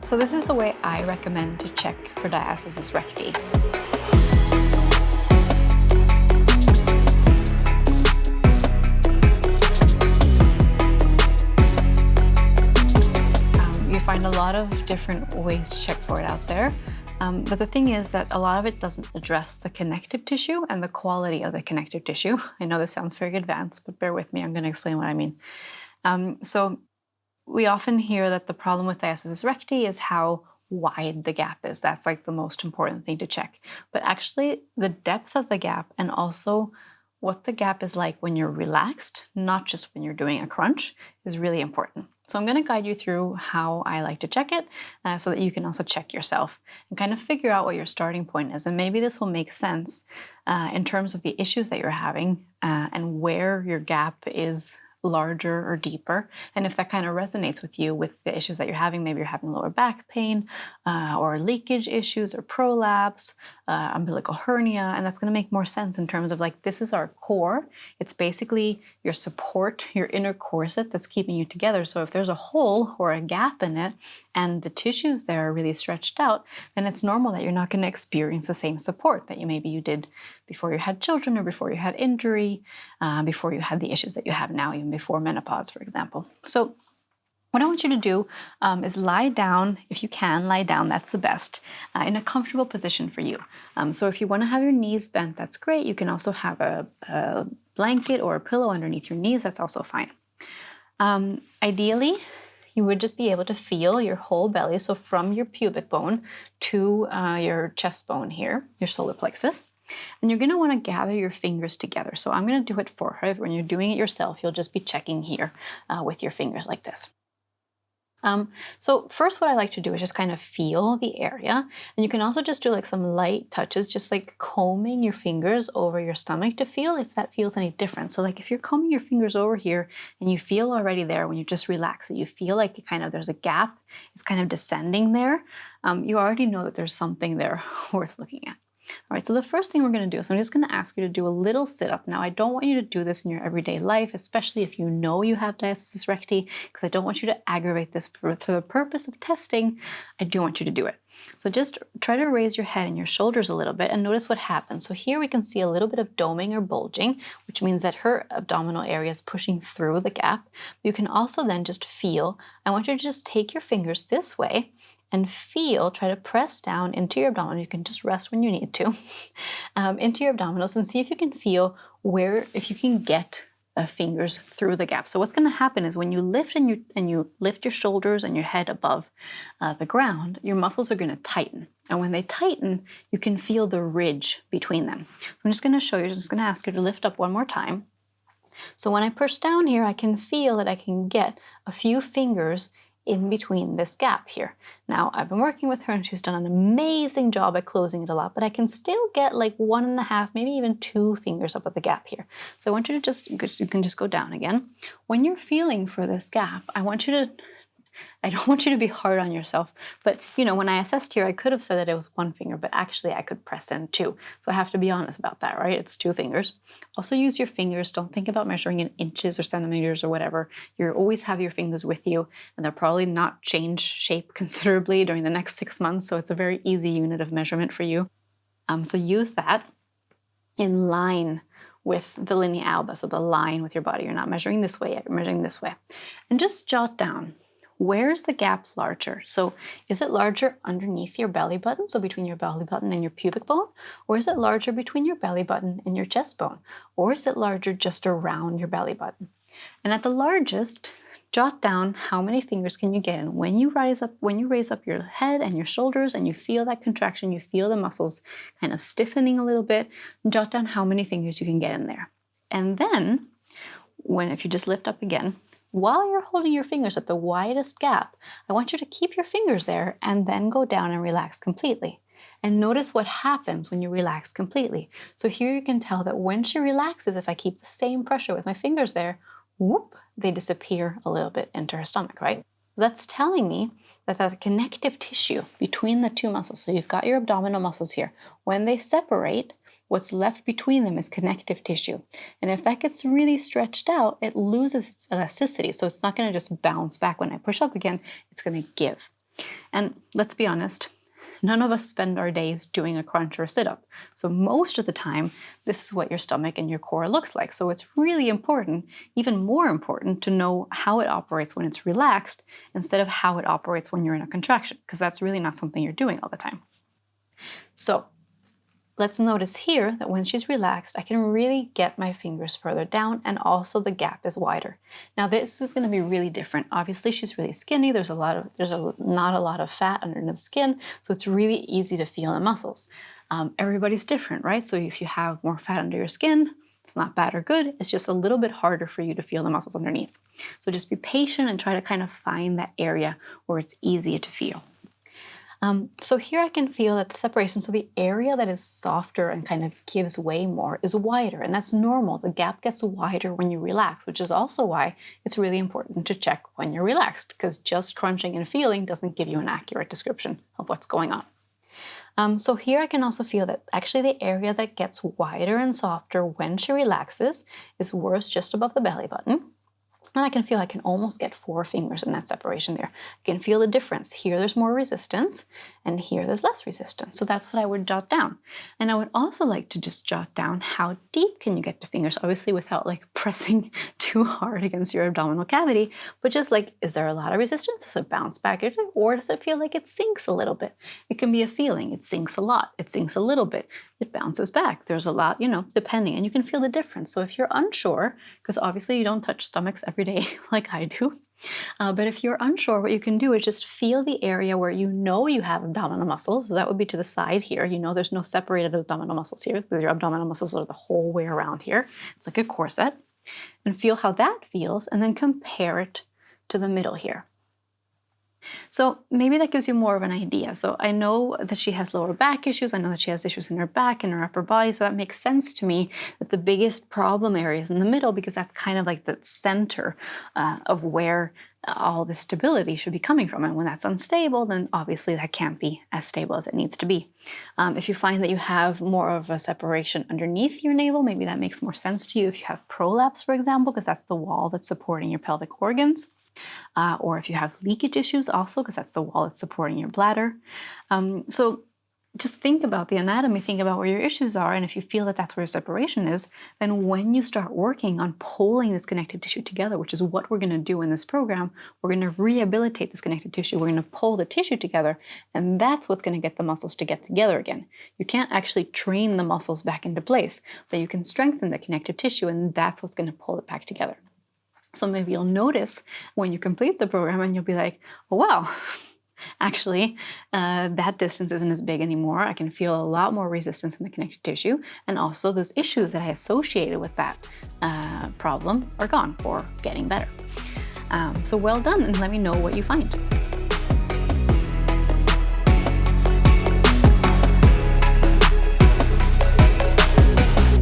So this is the way I recommend to check for diastasis recti. You find a lot of different ways to check for it out there. But the thing is that a lot of it doesn't address the connective tissue and the quality of the connective tissue. I know this sounds very advanced, but bear with me, I'm going to explain what I mean. So we often hear that the problem with diastasis recti is how wide the gap is. That's like the most important thing to check. But actually, the depth of the gap and also what the gap is like when you're relaxed, not just when you're doing a crunch, is really important. So I'm going to guide you through how I like to check it so that you can also check yourself and kind of figure out what your starting point is. And maybe this will make sense in terms of the issues that you're having and where your gap is larger or deeper. And if that kind of resonates with you with the issues that you're having, maybe you're having lower back pain or leakage issues or prolapse, umbilical hernia, and that's going to make more sense in terms of like, this is our core. It's basically your support, your inner corset that's keeping you together. So if there's a hole or a gap in it and the tissues there are really stretched out, then it's normal that you're not going to experience the same support that maybe you did before you had children or before you had injury, before you had the issues that you have now, even before menopause, for example. So what I want you to do is lie down, if you can, lie down, that's the best, in a comfortable position for you. So if you want to have your knees bent, that's great. You can also have a blanket or a pillow underneath your knees, that's also fine. Ideally, you would just be able to feel your whole belly, so from your pubic bone to your chest bone here, your solar plexus. And you're going to want to gather your fingers together. So I'm going to do it for her. When you're doing it yourself, you'll just be checking here with your fingers like this. So first what I like to do is just kind of feel the area. And you can also just do like some light touches, just like combing your fingers over your stomach to feel if that feels any different. So like if you're combing your fingers over here and you feel already there when you just relax it, you feel like there's a gap, it's kind of descending there, you already know that there's something there worth looking at. All right, so the first thing we're going to do is I'm just going to ask you to do a little sit-up. Now, I don't want you to do this in your everyday life, especially if you know you have diastasis recti, because I don't want you to aggravate this for the purpose of testing. I do want you to do it. So just try to raise your head and your shoulders a little bit and notice what happens. So here we can see a little bit of doming or bulging, which means that her abdominal area is pushing through the gap. You can also then just feel, I want you to just take your fingers this way and feel, try to press down into your abdomen. You can just rest when you need to, into your abdominals and see if you can feel if you can get fingers through the gap. So what's going to happen is when you lift and you lift your shoulders and your head above the ground, your muscles are going to tighten. And when they tighten, you can feel the ridge between them. So I'm just going to show you, just going to ask you to lift up one more time. So when I push down here, I can feel that I can get a few fingers in between this gap here. Now, I've been working with her and she's done an amazing job at closing it a lot, but I can still get like 1.5, maybe even 2 fingers up at the gap here. So I want you to you can just go down again. When you're feeling for this gap, I don't want you to be hard on yourself, but when I assessed here, I could have said that it was 1 finger, but actually I could press in 2. So I have to be honest about that, right? It's 2 fingers. Also use your fingers. Don't think about measuring in inches or centimeters or whatever. You always have your fingers with you, and they'll probably not change shape considerably during the next 6 months. So it's a very easy unit of measurement for you. So use that in line with the linea alba, so the line with your body. You're not measuring this way yet, you're measuring this way. And just jot down, where's the gap larger? So is it larger underneath your belly button, so between your belly button and your pubic bone? Or is it larger between your belly button and your chest bone? Or is it larger just around your belly button? And at the largest, jot down how many fingers can you get in. When you raise up your head and your shoulders and you feel that contraction, you feel the muscles kind of stiffening a little bit, jot down how many fingers you can get in there. And then, if you just lift up again, while you're holding your fingers at the widest gap, I want you to keep your fingers there and then go down and relax completely. And notice what happens when you relax completely. So here you can tell that when she relaxes, if I keep the same pressure with my fingers there, whoop, they disappear a little bit into her stomach, right? That's telling me that the connective tissue between the 2 muscles, so you've got your abdominal muscles here, when they separate, what's left between them is connective tissue. And if that gets really stretched out, it loses its elasticity. So it's not going to just bounce back when I push up again, it's going to give. And let's be honest, none of us spend our days doing a crunch or a sit-up. So most of the time, this is what your stomach and your core looks like. So it's really important, even more important, to know how it operates when it's relaxed instead of how it operates when you're in a contraction, because that's really not something you're doing all the time. So let's notice here that when she's relaxed, I can really get my fingers further down, and also the gap is wider. Now this is going to be really different. Obviously she's really skinny. There's not a lot of fat under the skin, so it's really easy to feel the muscles. Everybody's different, right? So if you have more fat under your skin, it's not bad or good. It's just a little bit harder for you to feel the muscles underneath. So just be patient and try to kind of find that area where it's easier to feel. So here I can feel that the separation, so the area that is softer and kind of gives way more is wider, and that's normal. The gap gets wider when you relax, which is also why it's really important to check when you're relaxed, because just crunching and feeling doesn't give you an accurate description of what's going on. So here I can also feel that actually the area that gets wider and softer when she relaxes is worse just above the belly button. And I can feel I can almost get 4 fingers in that separation there. I can feel the difference. Here there's more resistance, and here there's less resistance. So that's what I would jot down. And I would also like to just jot down how deep can you get the fingers, obviously without like pressing too hard against your abdominal cavity, but just like, is there a lot of resistance? Does it bounce back? Or does it feel like it sinks a little bit? It can be a feeling. It sinks a lot. It sinks a little bit. It bounces back. There's a lot, depending, and you can feel the difference. So if you're unsure, because obviously you don't touch stomachs every day like I do, but if you're unsure, what you can do is just feel the area where you know you have abdominal muscles. So that would be to the side here. There's no separated abdominal muscles here. Your abdominal muscles are the whole way around here. It's like a corset. And feel how that feels, and then compare it to the middle here. So maybe that gives you more of an idea. So I know that she has lower back issues. I know that she has issues in her back and her upper body. So that makes sense to me that the biggest problem area is in the middle, because that's kind of like the center of where all the stability should be coming from. And when that's unstable, then obviously that can't be as stable as it needs to be. If you find that you have more of a separation underneath your navel, maybe that makes more sense to you if you have prolapse, for example, because that's the wall that's supporting your pelvic organs. Or if you have leakage issues also, because that's the wall that's supporting your bladder. So just think about the anatomy, think about where your issues are, and if you feel that that's where your separation is, then when you start working on pulling this connective tissue together, which is what we're going to do in this program, we're going to rehabilitate this connective tissue. We're going to pull the tissue together, and that's what's going to get the muscles to get together again. You can't actually train the muscles back into place, but you can strengthen the connective tissue, and that's what's going to pull it back together. So maybe you'll notice when you complete the program and you'll be like, oh, wow, actually, that distance isn't as big anymore. I can feel a lot more resistance in the connective tissue. And also those issues that I associated with that problem are gone or getting better. So well done, and let me know what you find.